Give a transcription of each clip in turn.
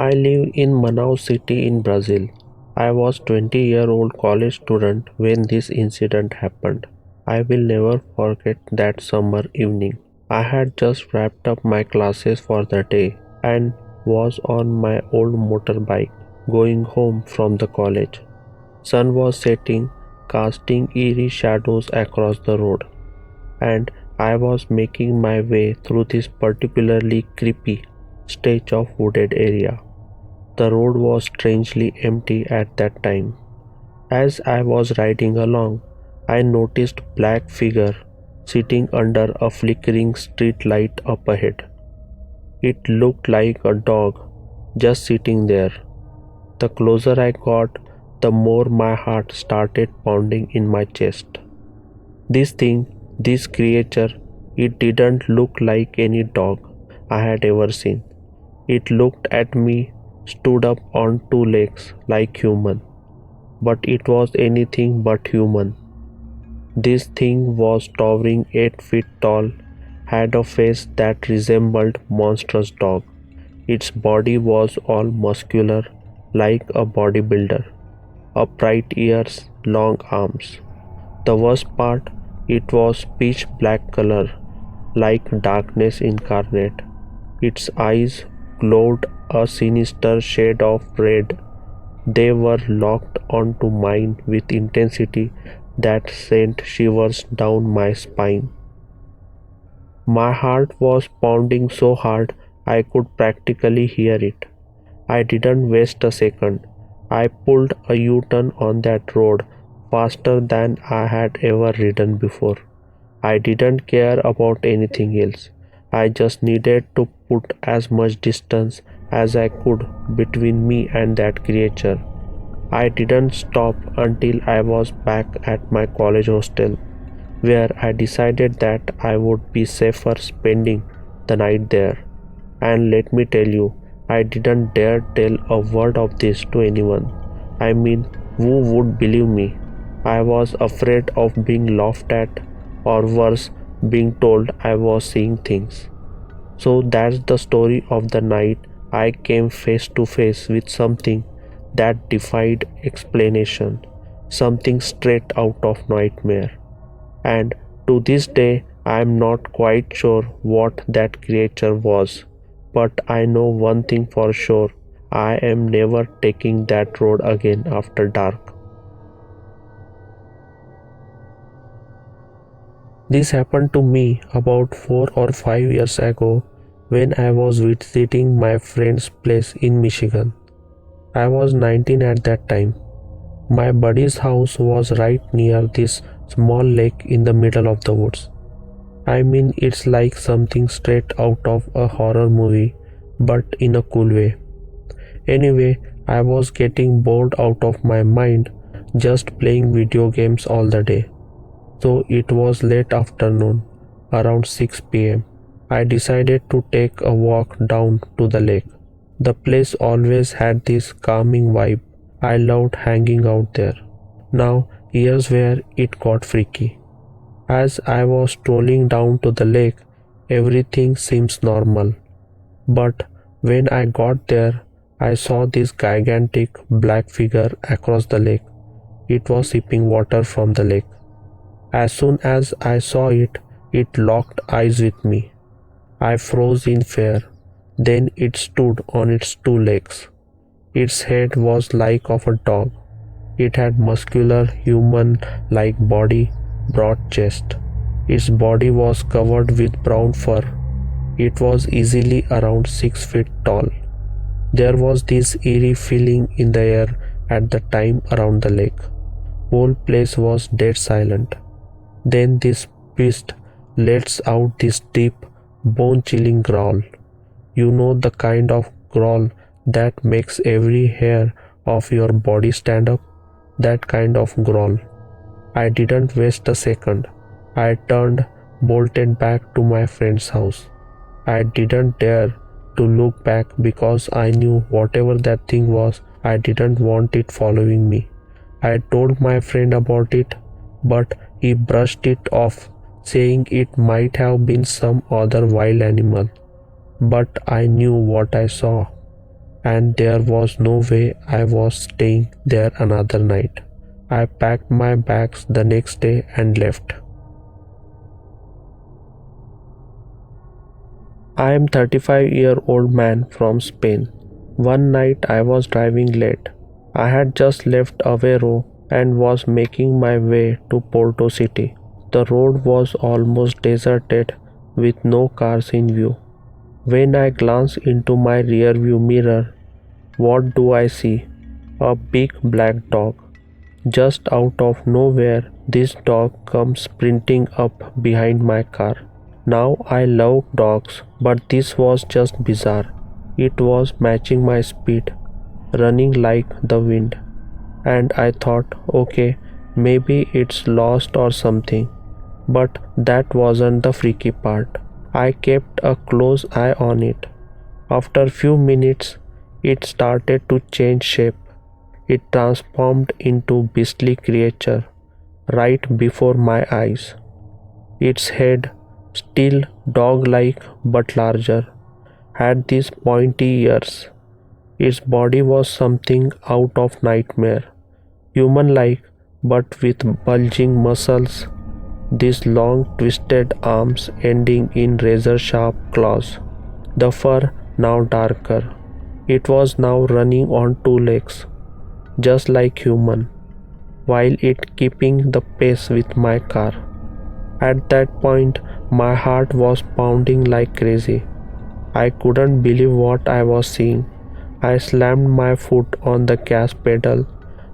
I live in Manaus city in Brazil. I was 20-year-old college student when this incident happened. I will never forget that summer evening. I had just wrapped up my classes for the day and was on my old motorbike going home from the college. Sun was setting, casting eerie shadows across the road, and I was making my way through this particularly creepy stretch of wooded area. The road was strangely empty at that time. As I was riding along, I noticed black figure sitting under a flickering street light up ahead. It looked like a dog just sitting there. The closer I got, the more my heart started pounding in my chest. This thing, this creature, it didn't look like any dog I had ever seen. It looked at me, stood up on two legs like human, but it was anything but human. This thing was towering 8 feet tall, had a face that resembled monstrous dog. Its body was all muscular, like a bodybuilder, upright ears, long arms. The worst part, it was pitch black color, like darkness incarnate. Its eyes glowed a sinister shade of red. They were locked onto mine with intensity that sent shivers down my spine. My heart was pounding so hard I could practically hear it. I didn't waste a second. I pulled a U-turn on that road faster than I had ever ridden before. I didn't care about anything else. I just needed to put as much distance as I could between me and that creature. I didn't stop until I was back at my college hostel, where I decided that I would be safer spending the night there. And let me tell you, I didn't dare tell a word of this to anyone. I mean, who would believe me? I was afraid of being laughed at, or worse, being told I was seeing things. So that's the story of the night I came face to face with something that defied explanation, something straight out of nightmare. And to this day, I am not quite sure what that creature was, but I know one thing for sure, I am never taking that road again after dark. This happened to me about 4 or 5 years ago when I was visiting my friend's place in Michigan. I was 19 at that time. My buddy's house was right near this small lake in the middle of the woods. I mean, it's like something straight out of a horror movie, but in a cool way. Anyway, I was getting bored out of my mind just playing video games all the day. So it was late afternoon, around 6 p.m. I decided to take a walk down to the lake. The place always had this calming vibe. I loved hanging out there. Now, here's where it got freaky. As I was strolling down to the lake, everything seems normal. But when I got there, I saw this gigantic black figure across the lake. It was sipping water from the lake. As soon as I saw it, it locked eyes with me. I froze in fear. Then it stood on its two legs. Its head was like of a dog. It had muscular, human-like body, broad chest. Its body was covered with brown fur. It was easily around 6 feet tall. There was this eerie feeling in the air at the time around the lake. Whole place was dead silent. Then this beast lets out this deep, bone-chilling growl. You know, the kind of growl that makes every hair of your body stand up? That kind of growl. I didn't waste a second. I turned, bolted back to my friend's house. I didn't dare to look back because I knew whatever that thing was, I didn't want it following me. I told my friend about it, but he brushed it off, saying it might have been some other wild animal. But I knew what I saw. and there was no way I was staying there another night. I packed my bags the next day and left. I am 35-year-old man from Spain. One night I was driving late. I had just left Aveiro and was making my way to Porto City. The road was almost deserted with no cars in view. When I glance into my rearview mirror, what do I see? A big black dog. Just out of nowhere, this dog comes sprinting up behind my car. Now I love dogs, but this was just bizarre. It was matching my speed, running like the wind. And I thought, okay, maybe it's lost or something. But that wasn't the freaky part. I kept a close eye on it. After few minutes, it started to change shape. It transformed into beastly creature right before my eyes. Its head, still dog-like but larger, had these pointy ears. Its body was something out of nightmare, human-like but with bulging muscles, these long twisted arms ending in razor-sharp claws. The fur now darker. It was now running on two legs, just like human, while it keeping the pace with my car. At that point, my heart was pounding like crazy. I couldn't believe what I was seeing. I slammed my foot on the gas pedal.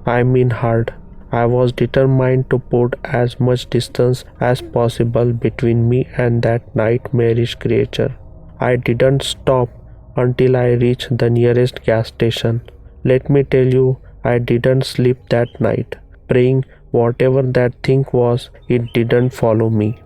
I mean hard. I was determined to put as much distance as possible between me and that nightmarish creature. I didn't stop until I reached the nearest gas station. Let me tell you, I didn't sleep that night, praying whatever that thing was, it didn't follow me.